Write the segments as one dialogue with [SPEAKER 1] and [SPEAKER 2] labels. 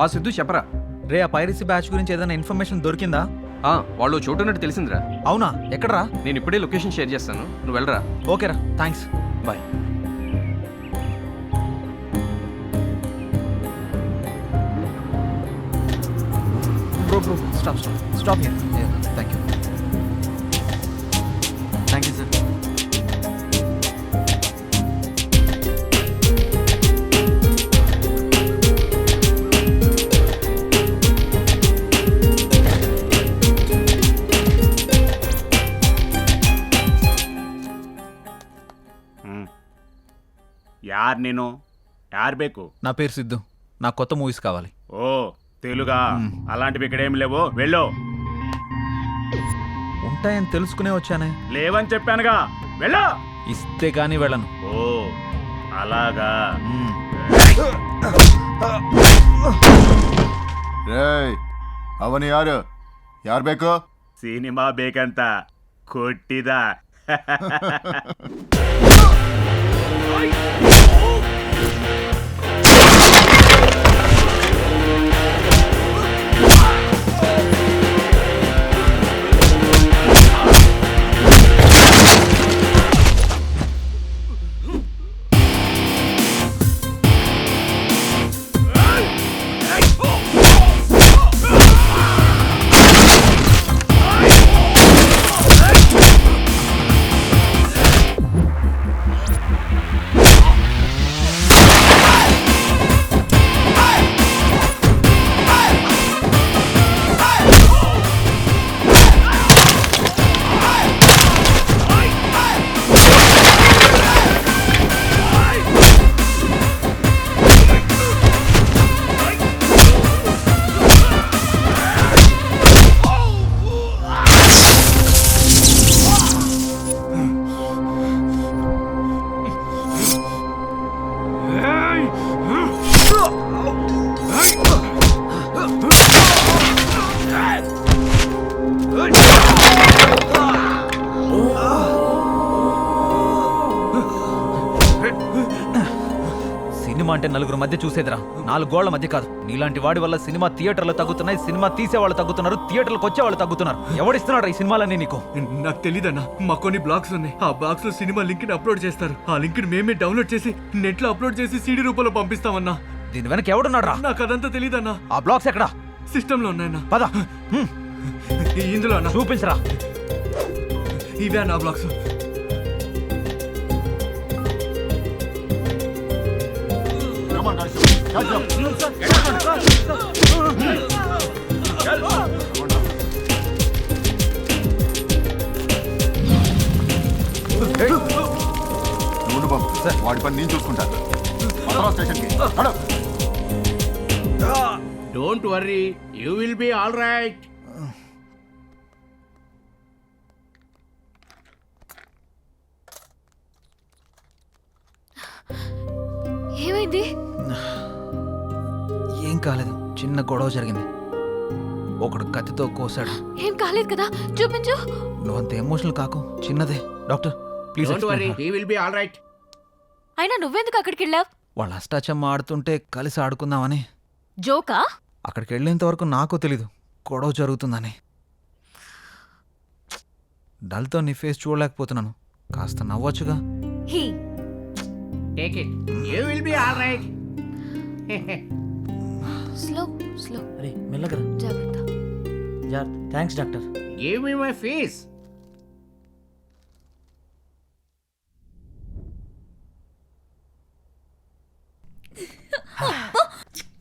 [SPEAKER 1] ఆ సిద్ధు చెప్పరా.
[SPEAKER 2] రే ఆ పైరసీ బ్యాచ్ గురించి ఏదైనా ఇన్ఫర్మేషన్ దొరికిందా?
[SPEAKER 1] వాళ్ళు చోటున్నట్టు తెలిసిందిరా.
[SPEAKER 2] అవునా, ఎక్కడరా?
[SPEAKER 1] నేను ఇప్పుడే లొకేషన్ షేర్ చేస్తాను, నువ్వు వెళ్ళరా.
[SPEAKER 2] ఓకేరా, thanks,
[SPEAKER 1] bye.
[SPEAKER 2] Bro stop here. Thank you sir.
[SPEAKER 3] ಯಾರ್ ನೀನು? ಯಾರ್ ಬೇಕು?
[SPEAKER 2] నా పేరు సిద్ధు, నాకు కొత్త మూవీస్ కావాలి.
[SPEAKER 3] ఓ తెలుగా? అలాంటివి ఇక్కడేం లేవు, వెళ్ళు.
[SPEAKER 2] ఉంటాయని తెలుసుకునే వచ్చానే.
[SPEAKER 3] లేవని చెప్పానుగా, వెళ్ళు.
[SPEAKER 2] ఇస్తే కానీ వెళ్ళను.
[SPEAKER 3] ఓ అలాగా.
[SPEAKER 4] ಅವನು ಯಾರು ಬೇಕು?
[SPEAKER 3] ಸಿನಿಮಾ ಬೇಕಂತ ಕೊಟ್ಟಿದ.
[SPEAKER 2] సినిమా అంటే నలుగురు మధ్య చూసేదిరా, 4 గోళ్ల మధ్య కాదు. నీలాంటి వాడి వల్ల సినిమా థియేటర్లు తగ్గుతున్నాయి, సినిమా తీసే వాళ్ళు తగ్గుతున్నారు, థియేటర్లకు వచ్చే వాళ్ళు తగ్గుతున్నారు. ఎవడిస్తున్నాడు ఈ సినిమాలన్నీ నీకు?
[SPEAKER 5] నాకు తెలీదన్నా, మా కొన్ని బ్లాగ్స్ ఉన్నాయి. ఆ బ్లాగ్స్ లో సినిమా లింక్ ని అప్లోడ్ చేస్తారు. ఆ లింక్ ని మేమే డౌన్లోడ్ చేసి నెట్ లో అప్లోడ్ చేసి సీడీ రూపంలో పంపిస్తామన్నా.
[SPEAKER 2] దీని వెనక ఎవడున్నాడు రా?
[SPEAKER 5] నాకు అదంతా తెలీదన్నా.
[SPEAKER 2] ఆ బ్లాగ్స్ ఎక్కడా?
[SPEAKER 5] సిస్టమ్ లో ఉన్నాయన్నా.
[SPEAKER 2] పద,
[SPEAKER 5] ఇందులో అన్నా.
[SPEAKER 2] చూపించరా.
[SPEAKER 5] ఇవే అన్నా బ్లాగ్స్.
[SPEAKER 4] వాడి పని నేను చూసుకుంటాను.
[SPEAKER 3] Don't worry, you will be all right.
[SPEAKER 6] ఏమైంది?
[SPEAKER 2] ఏం కాలేదు, చిన్న గొడవ జరిగింది. ఒకడు కత్తితో కోసాడు.
[SPEAKER 6] ఏం కాలేదు కదా, చూపించు.
[SPEAKER 2] నువ్వంత ఎమోషనల్ కాకు, చిన్నదే. Doctor please.
[SPEAKER 3] Don't worry, he will be all right.
[SPEAKER 6] అయినా నువ్వెందుకు అక్కడికి వెళ్ళావు?
[SPEAKER 2] వాళ్ళ అష్టాచమ్మ ఆడుతుంటే కలిసి ఆడుకుందామని.
[SPEAKER 6] జోకా?
[SPEAKER 2] అక్కడికి వెళ్ళేంత వరకు నాకు తెలీదు గొడవ జరుగుతుందని. డల్తో నీ ఫేస్ చూడలేకపోతున్నాను, కాస్త నవ్వొచ్చుగా.
[SPEAKER 6] He
[SPEAKER 3] take it, you will be all right.
[SPEAKER 6] Slow slow.
[SPEAKER 7] అరే మెల్లగరా.
[SPEAKER 6] జాగ్రత్త.
[SPEAKER 7] Thanks doctor.
[SPEAKER 3] Give me my fees.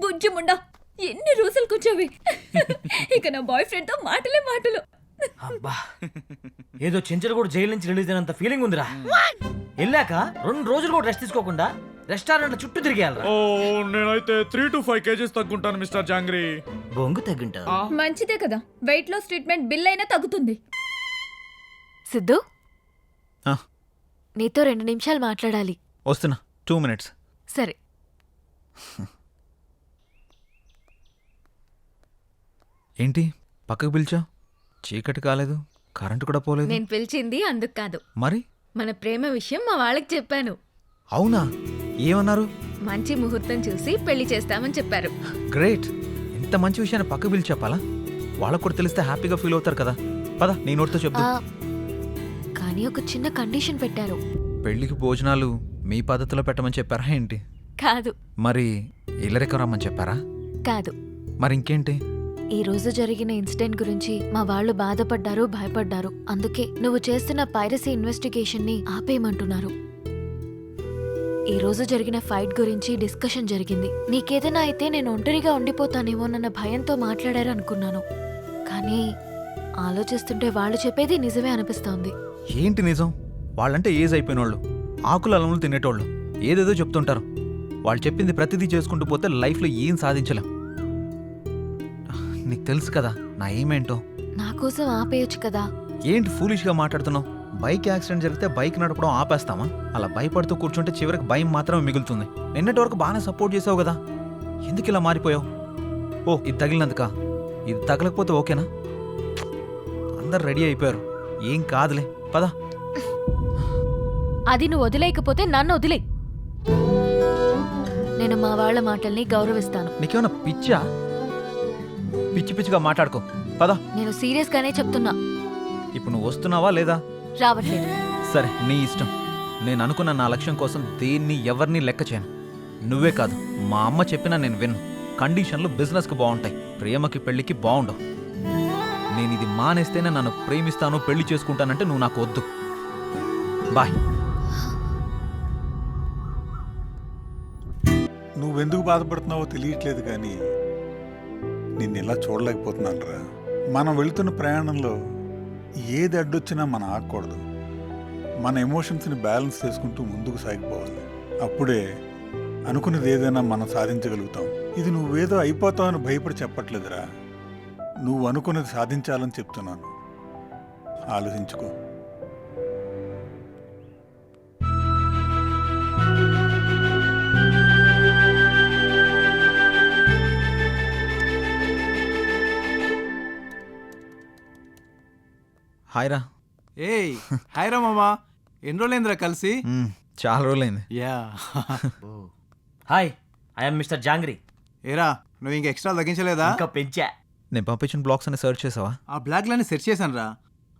[SPEAKER 6] బుజ్జి ముండా, ఎన్ని రోజులు కూర్చోవి. ఇక నా బాయ్ ఫ్రెండ్ తో మాటలే మాటలు.
[SPEAKER 7] అబ్బా, ఏదో చెంచలు కూడా జైలు నుంచి రిలీజ్ అయినంత ఫీలింగ్ ఉందిరా. వెళ్ళాక 2 రోజులు కూడా రెస్ట్ తీసుకోకుండా రెస్టారెంట్ చుట్టూ తిరిగేయాలరా.
[SPEAKER 5] నేనైతే 3 to 5 kgs తగ్గుంటాను మిస్టర్ జాంగ్రీ.
[SPEAKER 7] బొంగు తగ్గింటా.
[SPEAKER 6] మంచిదే కదా, వెయిట్ లాస్ ట్రీట్మెంట్ బిల్ అయినా తగ్గుతుంది. సిద్ధు,
[SPEAKER 2] ఆ,
[SPEAKER 6] నీతో 2 నిమిషాలు మాట్లాడాలి.
[SPEAKER 2] వస్తున్నా, 2 minutes.
[SPEAKER 6] సరే.
[SPEAKER 2] ఏంటి పక్కకు పిలిచా? చీకటి కాలేదు, కరెంటు కూడా పోలేదు.
[SPEAKER 6] నేను పిలిచింది అందుకు కాదు,
[SPEAKER 2] మరి
[SPEAKER 6] మన ప్రేమ విషయం మా వాళ్ళకి చెప్పాను.
[SPEAKER 2] అవునా? ఏమన్నారు?
[SPEAKER 6] మంచి ముహూర్తం చూసి పెళ్లి చేస్తామని చెప్పారు.
[SPEAKER 2] గ్రేట్. ఇంత మంచి విషయాన్ని పక్క పిలిచి చెప్పాలా? వాళ్ళకు కూడా తెలిస్తే హ్యాపీగా ఫీల్ అవుతారు కదా. పద నీ నోటితో చెప్తా.
[SPEAKER 8] కానీ ఒక చిన్న కండిషన్ పెట్టారు.
[SPEAKER 2] పెళ్లికి భోజనాలు మీ పద్ధతిలో పెట్టమని చెప్పారా ఏంటి?
[SPEAKER 8] కాదు
[SPEAKER 2] మరి ఇల్లరికం రమ్మని చెప్పారా?
[SPEAKER 8] కాదు,
[SPEAKER 2] మరి ఇంకేంటి?
[SPEAKER 8] ఈ రోజు జరిగిన ఇన్సిడెంట్ గురించి మా వాళ్ళు బాధపడ్డారు, భయపడ్డారు. అందుకే నువ్వు చేస్తున్న పైరసీ ఇన్వెస్టిగేషన్ ని ఆపేయమంటున్నారు. ఈ రోజు జరిగిన ఫైట్ గురించి డిస్కషన్ జరిగింది. నీకేదైనా అయితే నేను ఒంటరిగా ఉండిపోతానేమోనన్న భయంతో మాట్లాడారు అనుకున్నాను. కానీ ఆలోచిస్తుంటే వాళ్ళు చెప్పేది నిజమే అనిపిస్తోంది.
[SPEAKER 2] ఏంటి నిజం? వాళ్ళంటే ఏజ్ అయిపోయిన వాళ్ళు, ఆకుల అలములు తినేటోళ్ళు, ఏదేదో చెప్తుంటారు. వాళ్ళు చెప్పింది ప్రతిదీ చేసుకుంటూ పోతే లైఫ్లో ఏం సాధించలేం. నీకు తెలుసు కదా నా ఏమేంటో.
[SPEAKER 8] నా కోసం ఆపేయొచ్చు కదా.
[SPEAKER 2] ఏంటి ఫూలిష్గా మాట్లాడుతున్నావు? బైక్ యాక్సిడెంట్ జరిగితే బైక్ నడపడం ఆపేస్తామా? అలా భయపడుతూ కూర్చుంటే చివరికి భయం మాత్రమే మిగులుతుంది. నిన్నటి వరకు బాగానే సపోర్ట్ చేసావు కదా, ఎందుకు ఇలా మారిపోయావు? ఓ ఇది తగిలినందుక? ఇది తగలకపోతే ఓకేనా? అందరు రెడీ అయిపోయారు, ఏం కాదులే, పద.
[SPEAKER 8] అది నువ్వు వదిలేయకపోతే నన్ను వదిలే. నేను మా వాళ్ళ మాటల్ని గౌరవిస్తాను.
[SPEAKER 2] నీకేమైనా పిచ్చా? పిచ్చి పిచ్చిగా మాట్లాడుకో, పద.
[SPEAKER 8] నేను సీరియస్ గానే చెప్తున్నా.
[SPEAKER 2] ఇప్పుడు నువ్వు వస్తున్నావా లేదా?
[SPEAKER 8] రావట్లేదు.
[SPEAKER 2] సరే నీ ఇష్టం. నేను అనుకున్న నా లక్ష్యం కోసం దేన్ని ఎవరిని లెక్క చేయను. నువ్వే కాదు, మా అమ్మ చెప్పినా నేను విన్ను. కండిషన్లు బిజినెస్కి బాగుంటాయి, ప్రేమకి పెళ్లికి బాగుండవు. నేను ఇది మానేస్తేనే నన్ను ప్రేమిస్తాను, పెళ్లి చేసుకుంటానంటే నువ్వు నాకు వద్దు. బాయ్.
[SPEAKER 9] నువ్వెందుకు బాధపడుతున్నావో తెలియట్లేదు, కానీ నిన్ను ఇలా చూడలేకపోతున్నాను రా. మనం వెళుతున్న ప్రయాణంలో ఏది అడ్డొచ్చినా మనం ఆగకూడదు. మన ఎమోషన్స్ని బ్యాలెన్స్ చేసుకుంటూ ముందుకు సాగిపోవాలి. అప్పుడే అనుకున్నది ఏదైనా మనం సాధించగలుగుతాం. ఇది నువ్వేదో అయిపోతావని భయపడి చెప్పట్లేదురా, నువ్వు అనుకున్నది సాధించాలని చెప్తున్నాను. ఆలోచించుకో.
[SPEAKER 2] హాయ్ రా.
[SPEAKER 5] ఏయ్ హాయ్ రా మామా, ఎన్ని రోజులైందిరా కలిసి?
[SPEAKER 2] చాలా రోజులైంది.
[SPEAKER 5] Yeah.
[SPEAKER 7] Hi, I'm mister jangri.
[SPEAKER 5] ఏరా నువ్వు ఇంక ఎక్స్ట్రా తగ్గించలేదా?
[SPEAKER 7] ఇంకా పెంచా.
[SPEAKER 2] నేను పంపించిన బ్లాగ్స్ అని సెర్చ్ చేసావా?
[SPEAKER 5] ఆ బ్లాగ్లన్నీ సెర్చ్ చేశాను రా.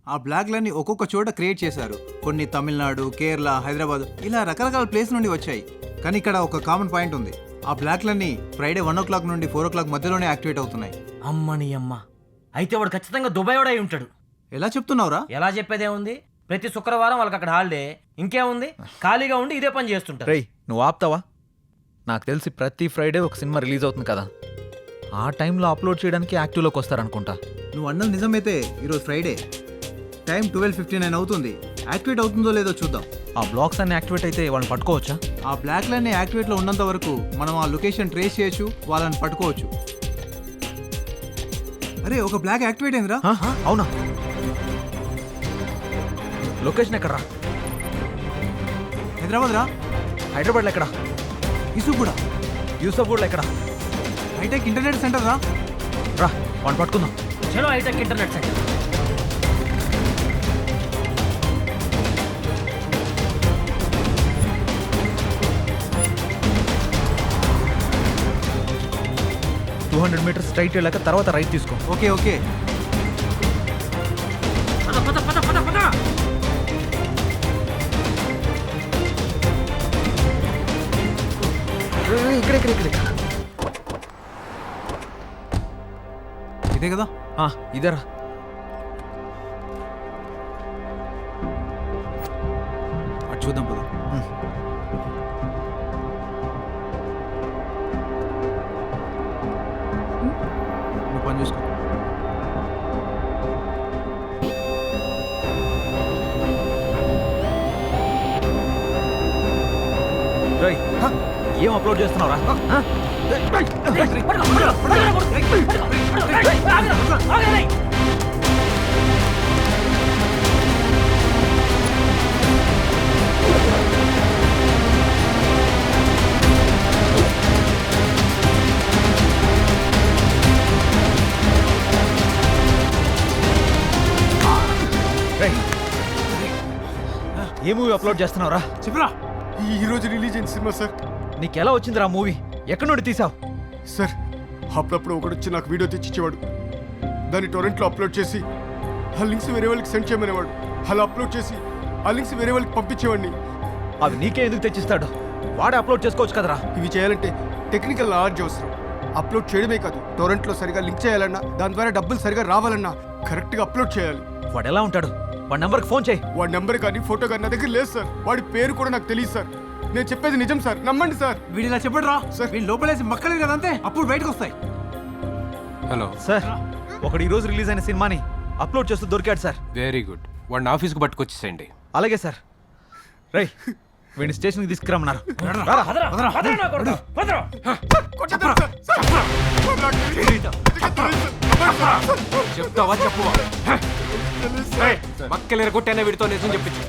[SPEAKER 5] ఆ బ్లాగ్లన్నీ ఒక్కొక్క చోట క్రియేట్ చేశారు. కొన్ని తమిళనాడు, కేరళ, హైదరాబాద్ ఇలా రకరకాల ప్లేస్ నుండి వచ్చాయి. కానీ ఇక్కడ ఒక కామన్ పాయింట్ ఉంది. ఆ బ్లాగ్లన్నీ ఫ్రైడే 1 o'clock నుండి 4 o'clock మధ్యలోనే యాక్టివేట్ అవుతున్నాయి.
[SPEAKER 7] అమ్మని అమ్మ, అయితే వాడు ఖచ్చితంగా దుబాయ్ వాడై ఉంటాడు.
[SPEAKER 5] ఎలా చెప్తున్నావురా?
[SPEAKER 7] ఎలా చెప్పేదేముంది, ప్రతి శుక్రవారం వాళ్ళకి అక్కడ హాలిడే. ఇంకేముంది, ఖాళీగా ఉండి ఇదే పని చేస్తుంటారు.
[SPEAKER 2] రేయ్ నువ్వు ఆపుతావా? నాకు తెలిసి ప్రతి ఫ్రైడే ఒక సినిమా రిలీజ్ అవుతుంది కదా, ఆ టైంలో అప్లోడ్ చేయడానికి యాక్టివ్లోకి వస్తారనుకుంటా.
[SPEAKER 5] నువ్వు అన్నది నిజమైతే ఈరోజు ఫ్రైడే టైం 12:59 అవుతుంది. యాక్టివేట్ అవుతుందో లేదో చూద్దాం.
[SPEAKER 2] ఆ బ్లాగ్స్ అన్ని యాక్టివేట్ అయితే వాళ్ళని పట్టుకోవచ్చా?
[SPEAKER 5] ఆ బ్లాక్లన్నీ యాక్టివేట్లో ఉన్నంత వరకు మనం ఆ లొకేషన్ ట్రేస్ చేయొచ్చు, వాళ్ళని పట్టుకోవచ్చు. అరే ఒక బ్లాక్ యాక్టివేట్ అయిందిరా.
[SPEAKER 2] అవునా? లొకేషన్ ఎక్కడరా?
[SPEAKER 5] హైదరాబాద్ రా.
[SPEAKER 2] హైదరాబాద్లో ఎక్కడ?
[SPEAKER 5] ఇసుగూడా.
[SPEAKER 2] యూసఫ్గూడలో ఎక్కడ?
[SPEAKER 5] హైటెక్ ఇంటర్నెట్ సెంటర్ రా.
[SPEAKER 2] రా వాడిని పట్టుకుందాం.
[SPEAKER 7] చలో hitech internet centre.
[SPEAKER 2] meters straight వెళ్ళాక తర్వాత రైట్ తీసుకో.
[SPEAKER 5] Okay okay.
[SPEAKER 2] ఇక్కడ
[SPEAKER 5] ఇదే కదా?
[SPEAKER 2] ఇదేరా.
[SPEAKER 5] అటు చూద్దాం పద. నువ్వు పని చూసుకో.
[SPEAKER 2] ఏం అప్లోడ్ చేస్తున్నావురా? ఏ మూవీ అప్లోడ్ చేస్తున్నావురా?
[SPEAKER 5] చెప్పరా.
[SPEAKER 9] ఈ రోజు రిలీజ్ అయిన సినిమా సార్.
[SPEAKER 2] నీకెలా వచ్చిందిరా మూవీ? ఎక్కడి నుండి తీసావు?
[SPEAKER 9] సార్
[SPEAKER 10] అప్పుడప్పుడు ఒకడు వచ్చి నాకు వీడియో తెచ్చిచ్చేవాడు. దాన్ని టొరెంట్లో అప్లోడ్ చేసి ఆ లింక్స్ వేరే వాళ్ళకి సెండ్ చేయమనేవాడు. అలా అప్లోడ్ చేసి ఆ లింక్స్ వేరే వాళ్ళకి పంపించేవాడిని.
[SPEAKER 2] అవి నీకే ఎందుకు తెచ్చిస్తాడు? వాడే అప్లోడ్ చేసుకోవచ్చు కదరా.
[SPEAKER 10] ఇవి చేయాలంటే టెక్నికల్ నాలెడ్జ్ అవసరం. అప్లోడ్ చేయడమే కాదు, టొరెంట్లో సరిగా లింక్ చేయాలన్నా, దాని ద్వారా డబ్బులు సరిగా రావాలన్నా కరెక్ట్గా అప్లోడ్ చేయాలి.
[SPEAKER 2] వాడు ఎలా ఉంటాడు? వాడి నెంబర్కి ఫోన్ చేయి.
[SPEAKER 10] వాడి నెంబర్ కానీ ఫోటో కానీ నా దగ్గర లేదు సార్. వాడి పేరు కూడా నాకు తెలియదు సార్. నేను చెప్పేది నిజం సార్, నమ్మండి సార్.
[SPEAKER 5] వీడు ఇలా చెప్పడు రా
[SPEAKER 10] సార్.
[SPEAKER 5] వీళ్ళు లోపలేసి మక్కలేదు కదా అంతే, అప్పుడు బయటకు వస్తాయి.
[SPEAKER 1] హలో
[SPEAKER 2] సార్, ఒకడు ఈరోజు రిలీజ్ అయిన సినిమాని అప్లోడ్ చేస్తూ దొరికాడు సార్.
[SPEAKER 1] Very good. వాడిని ఆఫీస్కి పట్టుకొచ్చేసేయండి.
[SPEAKER 2] అలాగే సార్. రై, వీడిని స్టేషన్కి తీసుకురమ్మన్నారు.
[SPEAKER 7] వదరా, వదరా నా కొడుకు, వదరా.
[SPEAKER 1] చెప్తావా చెప్పు. మక్కలేరు కొట్టైనా వీడితో నిజం చెప్పించు.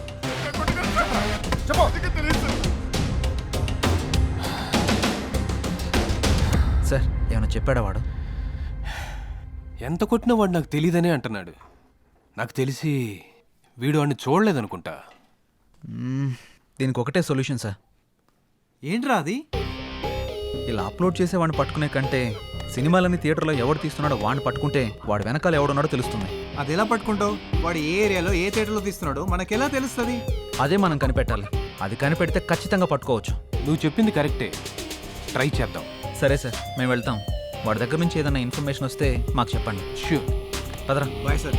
[SPEAKER 2] సార్, ఏమైనా చెప్పాడా వాడు?
[SPEAKER 1] ఎంత కొట్టినా వాడు నాకు తెలియదనే అంటున్నాడు. నాకు తెలిసి వీడు వాడిని చూడలేదనుకుంటా.
[SPEAKER 2] దీనికి ఒకటే సొల్యూషన్ సార్.
[SPEAKER 5] ఏంట్రా అది?
[SPEAKER 2] ఇలా అప్లోడ్ చేసే వాడిని పట్టుకునే కంటే సినిమాలన్నీ థియేటర్లో ఎవడు తీస్తున్నాడో వాడిని పట్టుకుంటే వాడు వెనకాల ఎవడున్నాడో తెలుస్తుంది.
[SPEAKER 5] అది ఎలా పట్టుకుంటావు? వాడు ఏ ఏరియాలో ఏ థియేటర్లో తీస్తున్నాడో మనకెలా తెలుస్తుంది?
[SPEAKER 2] అదే మనం కనిపెట్టాలి. అది కనిపెడితే ఖచ్చితంగా పట్టుకోవచ్చు.
[SPEAKER 1] నువ్వు చెప్పింది కరెక్టే. ట్రై చేద్దాం.
[SPEAKER 2] సరే సార్, మేము వెళ్తాం. వాడి దగ్గర నుంచి ఏదైనా ఇన్ఫర్మేషన్ వస్తే మాకు చెప్పండి.
[SPEAKER 1] ష్యూర్.
[SPEAKER 2] పదరా.
[SPEAKER 5] Bye sir.